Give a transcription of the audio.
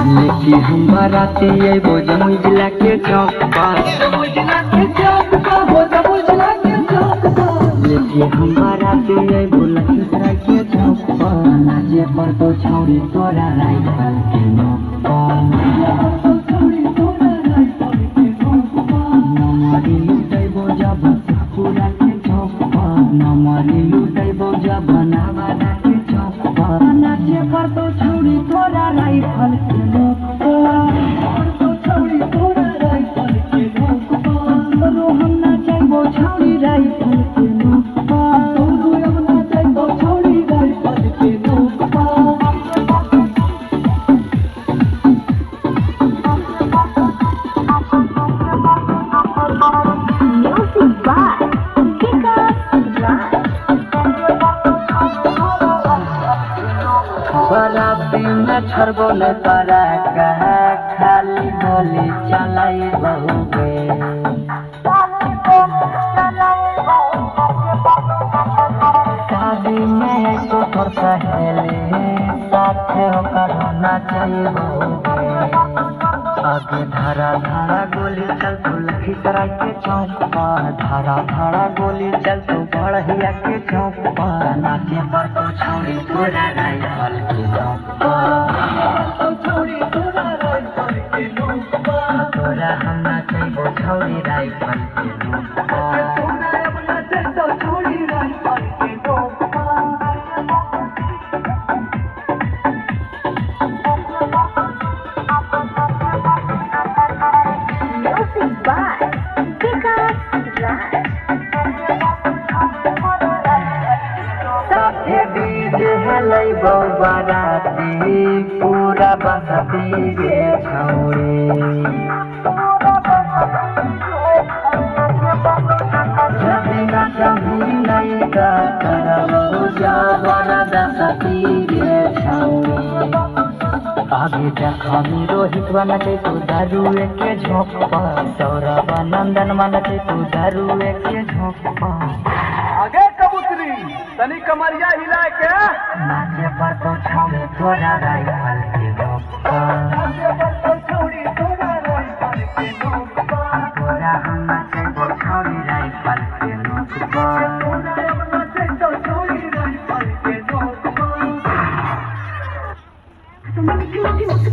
लेके हम बाराती अइबो जमुई जिला के चौक पर। लेके हम बाराती अइबो लखीसराय के चौक पर। नाचे पर तो छौरी तोरा राइफल के नोक पर। नमरी लुटैबो जब पूरा के चौक पर। नमरी लुटैबो जब बनावादा के चौक पर। नाचे पर तो छौरी तोरा राइफल के नोक पर। तोरो हम नाचैबो छौरी राइफल के नोक पर। Music by Kikas Raj. बाराती में छरबो ले पारा कहा खाली गोली चलाई बहुगे। शादी में एको तोर सहेली साथे होकर होना चाहिए बहुगे। आगे धारा धारा गोली चल तो लखीसराय के चौक पर। धारा धारा गोली चल तो बढ़िया के चौक पर। नाचे पर तो छौरी तोरा राइफल के नोक पर। तोरा हम नाचैबो छौरी राइफल के नोक पर। Music by Kikas Raj. साथे डीजे हेलैबो बाराती पूरा बसती गे छौरी। जदी नचही लैका करबो जबरदस्ती गे छौरी। आगे जखमी रोहित नचे तू दारुए के झोंक पर। सौरभ नंदन नचे तू दारुए के झोंक पर। आगे कबूतरी तनी कमरिया हिला के नाचे पर तो छौरी तोरा राइफल के नोक पर। तोरा हम नाचैबो छौरी राइफल